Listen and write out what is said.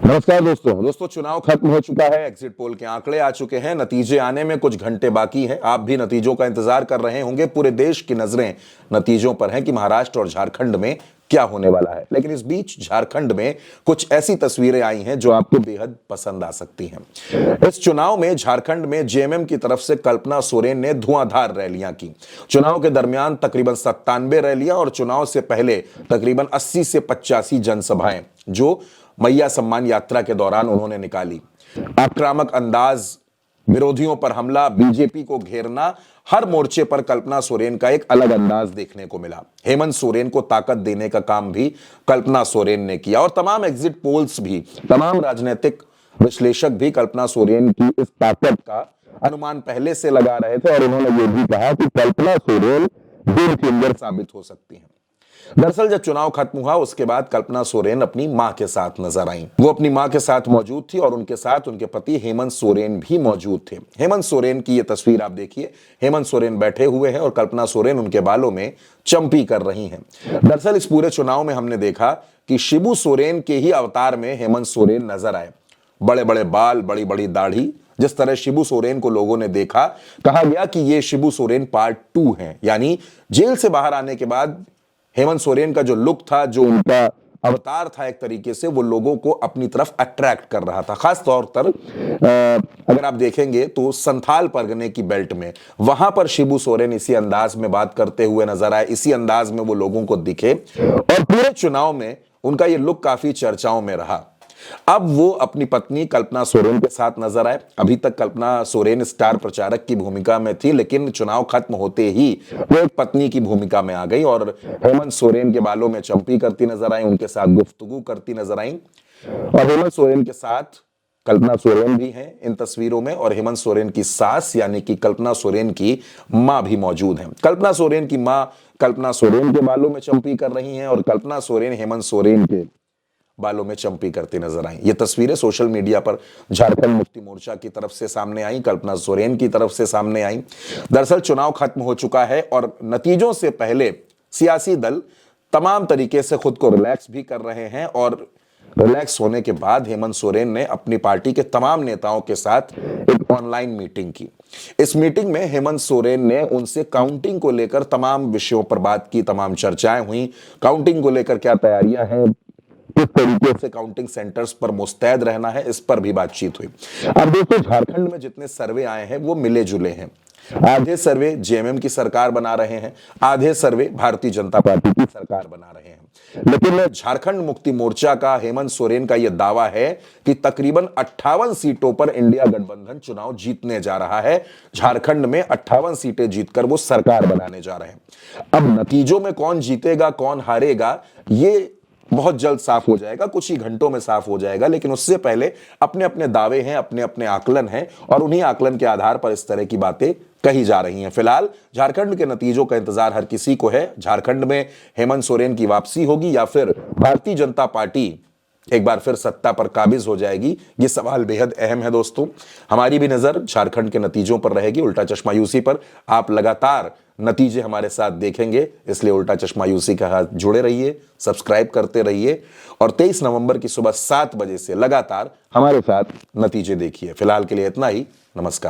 नमस्कार दोस्तों चुनाव खत्म हो चुका है। एग्जिट पोल के आंकड़े आ चुके हैं। नतीजे आने में कुछ घंटे बाकी हैं। आप भी नतीजों का इंतजार कर रहे होंगे। पूरे देश की नजरें नतीजों पर हैं कि महाराष्ट्र और झारखंड में क्या होने वाला है। लेकिन इस बीच झारखंड में कुछ ऐसी तस्वीरें आई हैं जो आपको बेहद पसंद आ सकती हैं। इस चुनाव में झारखंड में जेएमएम की तरफ से कल्पना सोरेन ने धुआंधार रैलियां की। चुनाव के दरमियान तकरीबन 97 रैलियां और चुनाव से पहले तकरीबन 80 से 85 जनसभाएं जो मैया सम्मान यात्रा के दौरान उन्होंने निकाली। आक्रामक अंदाज, विरोधियों पर हमला, बीजेपी को घेरना, हर मोर्चे पर कल्पना सोरेन का एक अलग अंदाज देखने को मिला। हेमंत सोरेन को ताकत देने का काम भी कल्पना सोरेन ने किया और तमाम एग्जिट पोल्स भी, तमाम राजनीतिक विश्लेषक भी कल्पना सोरेन की इस ताकत का अनुमान पहले से लगा रहे थे और उन्होंने ये भी कहा कि कल्पना सोरेन गेम चेंजर साबित हो सकती हैं। दरअसल जब चुनाव खत्म हुआ उसके बाद कल्पना सोरेन अपनी मां के साथ नजर आई। वो अपनी मां के साथ मौजूद थी और उनके साथ उनके पति हेमंत सोरेन भी मौजूद थे। हेमंत सोरेन की ये तस्वीर आप देखिए। हेमंत सोरेन बैठे हुए हैं और कल्पना सोरेन उनके बालों में चंपी कर रही हैं। दरअसल इस पूरे चुनाव में हमने देखा कि शिबू सोरेन के ही अवतार में हेमंत सोरेन नजर आए। बड़े बड़े बाल, बड़ी बड़ी दाढ़ी। जिस तरह शिबू सोरेन को लोगों ने देखा, कहा गया कि ये शिबू सोरेन पार्ट 2 है। यानी जेल से बाहर आने के बाद हेमंत सोरेन का जो लुक था, जो उनका अवतार था, एक तरीके से वो लोगों को अपनी तरफ अट्रैक्ट कर रहा था। खास तौर पर अगर आप देखेंगे तो संथाल परगने की बेल्ट में वहां पर शिबू सोरेन इसी अंदाज में बात करते हुए नजर आए, इसी अंदाज में वो लोगों को दिखे और पूरे चुनाव में उनका ये लुक काफी चर्चाओं में रहा। अब वो अपनी पत्नी कल्पना सोरेन के साथ नजर आए। अभी तक कल्पना सोरेन स्टार प्रचारक की भूमिका में थी, लेकिन चुनाव खत्म होते ही वो एक पत्नी की भूमिका में आ गई और हेमंत सोरेन के बालों में चंपी करती नजर आई, उनके साथ गुफ्तगू करती नजर आई। और हेमंत सोरेन के साथ कल्पना सोरेन भी हैं इन तस्वीरों में और हेमंत सोरेन की सास यानी कि कल्पना सोरेन की मां भी मौजूद हैं। कल्पना सोरेन की मां कल्पना सोरेन के बालों में चंपी कर रही हैं और कल्पना सोरेन हेमंत सोरेन के बालों में चंपी करती नजर आई। ये तस्वीरें सोशल मीडिया पर झारखंड मुक्ति मोर्चा की तरफ से सामने आई, कल्पना सोरेन की तरफ से सामने आई। दरअसल चुनाव खत्म हो चुका है और नतीजों से पहले सियासी दल तमाम तरीके से खुद को रिलैक्स भी कर रहे हैं और रिलैक्स होने के बाद हेमंत सोरेन ने अपनी पार्टी के तमाम नेताओं के साथ एक ऑनलाइन मीटिंग की। इस मीटिंग में हेमंत सोरेन ने उनसे काउंटिंग को लेकर तमाम विषयों पर बात की, तमाम चर्चाएं हुई। काउंटिंग को लेकर क्या तैयारियां हैं, किस तरीके से काउंटिंग सेंटर्स पर मुस्तैद रहना है, इस पर भी बातचीत हुई। अब दोस्तों झारखंड में जितने सर्वे आए हैं वो मिले जुले हैं। आधे सर्वे जेएमएम की सरकार बना रहे हैं, आधे सर्वे भारतीय जनता पार्टी की सरकार बना रहे हैं। लेकिन झारखंड मुक्ति मोर्चा का हेमंत सोरेन का यह दावा है कि तकरीबन 58 सीटों पर इंडिया गठबंधन चुनाव जीतने जा रहा है। झारखंड में 58 सीटें जीतकर वो सरकार बनाने जा रहे हैं। अब नतीजों में कौन जीतेगा कौन हारेगा ये बहुत जल्द साफ हो जाएगा, कुछ ही घंटों में साफ हो जाएगा। लेकिन उससे पहले अपने अपने दावे हैं, अपने अपने आकलन हैं और उन्हीं आकलन के आधार पर इस तरह की बातें कही जा रही हैं। फिलहाल झारखंड के नतीजों का इंतजार हर किसी को है। झारखंड में हेमंत सोरेन की वापसी होगी या फिर भारतीय जनता पार्टी एक बार फिर सत्ता पर काबिज हो जाएगी, ये सवाल बेहद अहम है। दोस्तों हमारी भी नजर झारखंड के नतीजों पर रहेगी, उल्टा चश्मा यूसी पर। आप लगातार नतीजे हमारे साथ देखेंगे, इसलिए उल्टा चश्मा यूसी के साथ जुड़े रहिए, सब्सक्राइब करते रहिए और 23 नवंबर की सुबह 7 बजे से लगातार हमारे साथ नतीजे देखिए। फिलहाल के लिए इतना ही। नमस्कार।